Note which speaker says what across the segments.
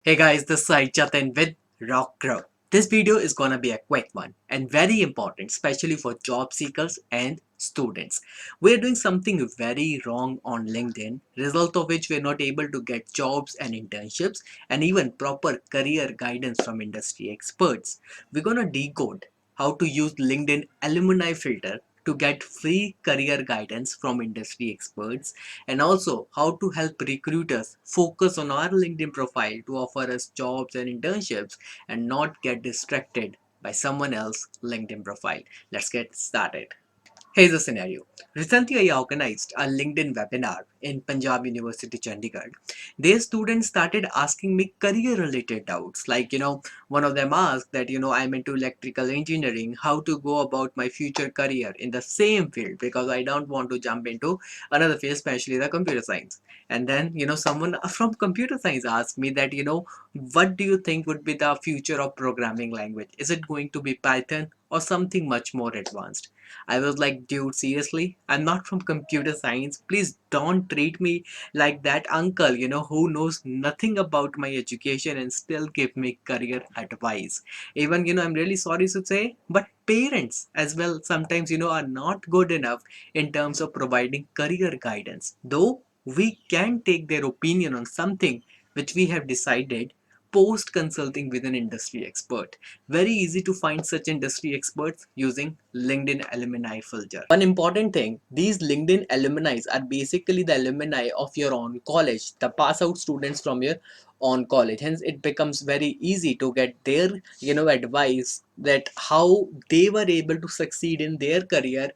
Speaker 1: Hey guys, this is Jatin with Rock Grow. This video is gonna be a quick one and very important, especially for job seekers and students. We're doing something very wrong on LinkedIn, result of which we're not able to get jobs and internships and even proper career guidance from industry experts. We're gonna decode how to use LinkedIn alumni filter to get free career guidance from industry experts and also how to help recruiters focus on our LinkedIn profile to offer us jobs and internships and not get distracted by someone else's LinkedIn profile. Let's get started. Here's the scenario. Recently, I organized a LinkedIn webinar in Punjab University, Chandigarh. Their students started asking me career related doubts. One of them asked that, I'm into electrical engineering, how to go about my future career in the same field because I don't want to jump into another field, especially the computer science. And then, someone from computer science asked me that, what do you think would be the future of programming language? Is it going to be Python or something much more advanced? I was like, dude, seriously? I'm not from computer science. Please don't treat me like that uncle, who knows nothing about my education and still give me career advice. Even, I'm really sorry to say, but parents as well sometimes, are not good enough in terms of providing career guidance. Though we can take their opinion on something which we have decided post consulting with an industry expert. Very easy to find such industry experts using LinkedIn alumni filter. One important thing, these LinkedIn alumni are basically the alumni of your own college, the pass out students from your own college. Hence it becomes very easy to get their advice that how they were able to succeed in their career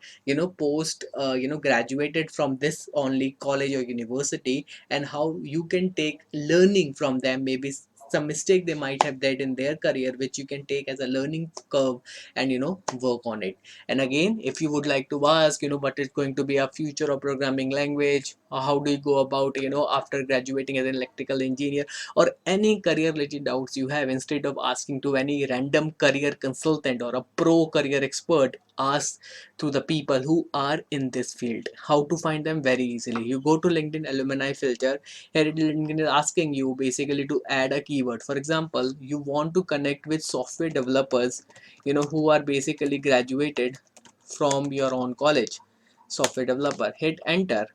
Speaker 1: post graduated from this only college or university, and how you can take learning from them, maybe some mistake they might have did in their career which you can take as a learning curve and work on it. And again, if you would like to ask what is going to be a future of programming language, or how do you go about after graduating as an electrical engineer, or any career related doubts you have, instead of asking to any random career consultant or a pro career expert, ask to the people who are in this field. How to find them? Very easily, you go to LinkedIn alumni filter. Here LinkedIn is asking you basically to add a keyword. For example, you want to connect with software developers who are basically graduated from your own college. Software developer, hit enter,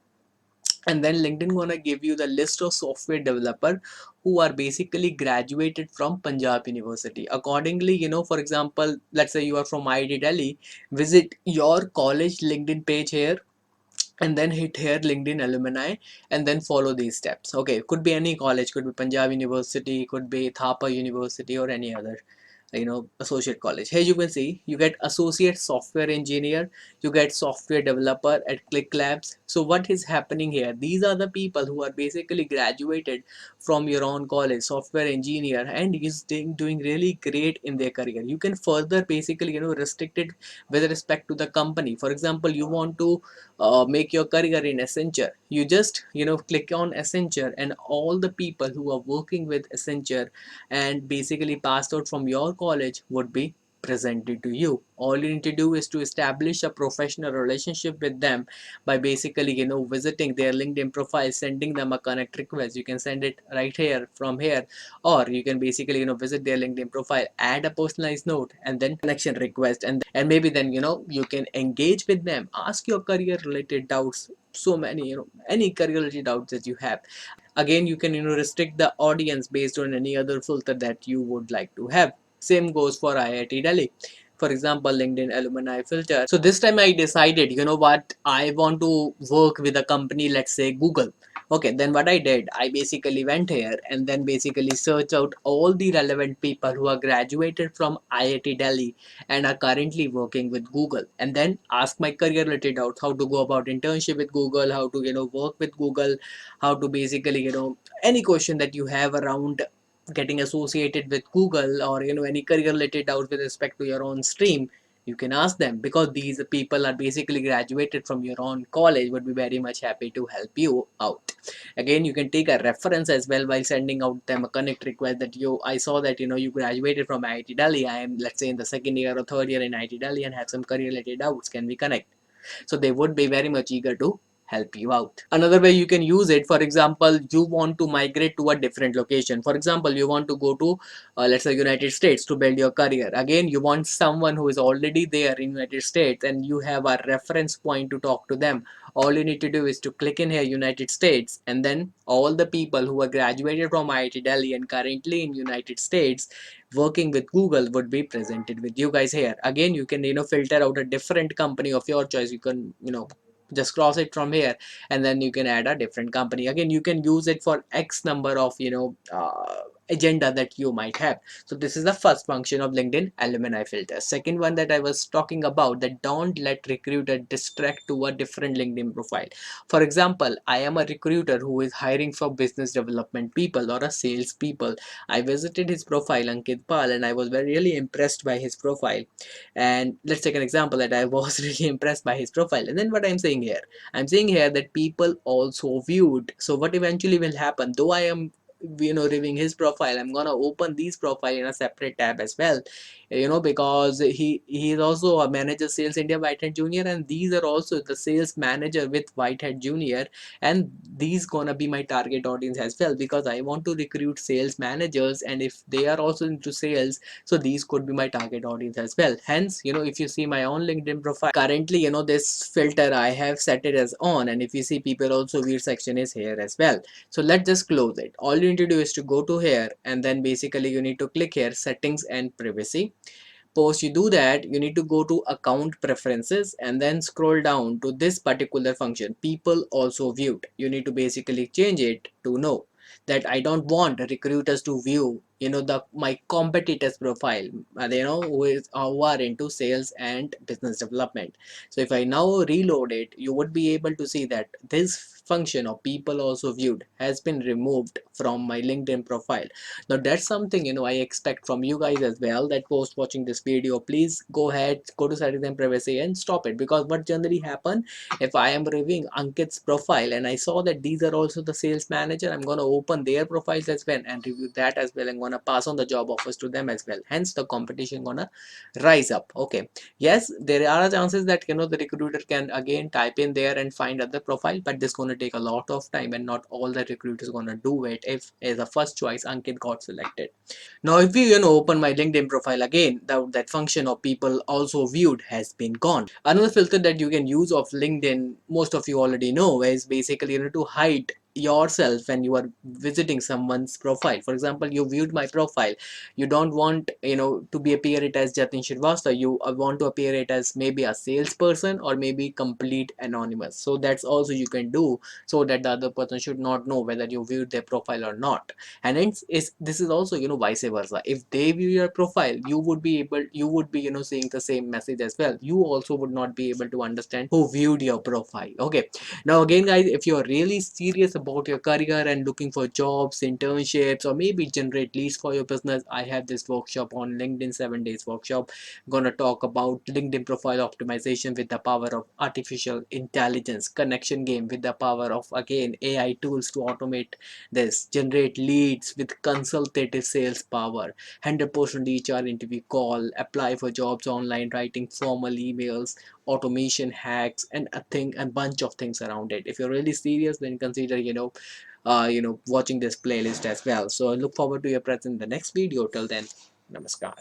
Speaker 1: and then LinkedIn gonna give you the list of software developer who are basically graduated from Punjab University. Accordingly, for example, let's say you are from IIT Delhi, visit your college LinkedIn page here and then hit here LinkedIn alumni, and then follow these steps. Okay, could be any college, could be Punjab University, could be Thapa University, or any other associate college. Here you can see you get associate software engineer, you get software developer at Click Labs. So what is happening here, these are the people who are basically graduated from your own college, software engineer, and is doing really great in their career. You can further basically restrict it with respect to the company. For example, you want to make your career in Accenture, you just click on Accenture, and all the people who are working with Accenture and basically passed out from your college would be presented to you. All you need to do is to establish a professional relationship with them by basically visiting their LinkedIn profile, sending them a connect request. You can send it right here from here, or you can basically visit their LinkedIn profile, add a personalized note, and then connection request, and maybe then you can engage with them, ask your career related doubts, so many any career related doubts that you have. Again, you can restrict the audience based on any other filter that you would like to have. Same goes for IIT Delhi. For example, LinkedIn alumni filter. So this time I decided, what, I want to work with a company, let's say Google. Okay, then what I did, I basically went here and then basically search out all the relevant people who are graduated from IIT Delhi and are currently working with Google, and then ask my career related doubts, how to go about internship with Google, how to work with Google, how to basically any question that you have around getting associated with Google, or any career related doubts with respect to your own stream, you can ask them, because these people are basically graduated from your own college, would be very much happy to help you out. Again, you can take a reference as well while sending out them a connect request, that I saw that you graduated from IIT Delhi, I am, let's say, in the second year or third year in IIT Delhi and have some career related doubts, can we connect? So they would be very much eager to help you out. Another way you can use it, for example, you want to migrate to a different location. For example, you want to go to let's say United States to build your career. Again, you want someone who is already there in United States and you have a reference point to talk to them. All you need to do is to click in here United States, and then all the people who are graduated from IIT Delhi and currently in United States working with Google would be presented with you guys here. Again, you can filter out a different company of your choice. You can just cross it from here, and then you can add a different company. Again, you can use it for X number of agenda that you might have. So this is the first function of LinkedIn alumni filter. Second one that I was talking about, that don't let recruiter distract to a different LinkedIn profile. For example, I am a recruiter who is hiring for business development people or a sales people. I visited his profile, Ankit Pal, and I was very really impressed by his profile. And let's take an example that I was really impressed by his profile. And then what I'm saying here that people also viewed. So what eventually will happen, though I am reviewing his profile, I'm gonna open these profile in a separate tab as well, because he is also a manager sales India Whitehead Junior, and these are also the sales manager with Whitehead Junior, and these gonna be my target audience as well, because I want to recruit sales managers, and if they are also into sales, so these could be my target audience as well. Hence, if you see my own LinkedIn profile currently, this filter I have set it as on, and if you see people also view section is here as well. So let's just close it. All you need to do is to go to here, and then basically you need to click here settings and privacy. Post you do that, you need to go to account preferences and then scroll down to this particular function, people also viewed. You need to basically change it to no, that I don't want recruiters to view the my competitors profile, who are into sales and business development. So if I now reload it, you would be able to see that this function of people also viewed has been removed from my LinkedIn profile. Now that's something I expect from you guys as well, that post watching this video, please go ahead, go to settings and privacy and stop it. Because what generally happen, if I am reviewing Ankit's profile and I saw that these are also the sales manager, I'm going to open their profiles as well and review that as well. I'm going to pass on the job offers to them as well. Hence the competition gonna rise up. Okay, yes, there are chances that the recruiter can again type in there and find other profile, but this going to take a lot of time, and not all the recruiters going to do it if as a first choice Ankit got selected. Now if we open my LinkedIn profile again, that function of people also viewed has been gone. Another filter that you can use of LinkedIn, most of you already know, is basically to hide yourself when you are visiting someone's profile. For example, you viewed my profile, you don't want to be appear it as Jatin Shrivastava, you want to appear it as maybe a salesperson or maybe complete anonymous. So that's also you can do, so that the other person should not know whether you viewed their profile or not. And this is also vice versa. If they view your profile, you would be seeing the same message as well. You also would not be able to understand who viewed your profile. Okay, now again guys, if you're really serious about your career and looking for jobs, internships, or maybe generate leads for your business, I have this workshop on LinkedIn 7 days workshop. I'm gonna talk about LinkedIn profile optimization with the power of artificial intelligence, connection game with the power of again AI tools to automate this, generate leads with consultative sales power, 100% HR interview call, apply for jobs online, writing formal emails, automation hacks, and a bunch of things around it. If you're really serious, then consider watching this playlist as well. So I look forward to your presence in the next video. Till then, namaskar.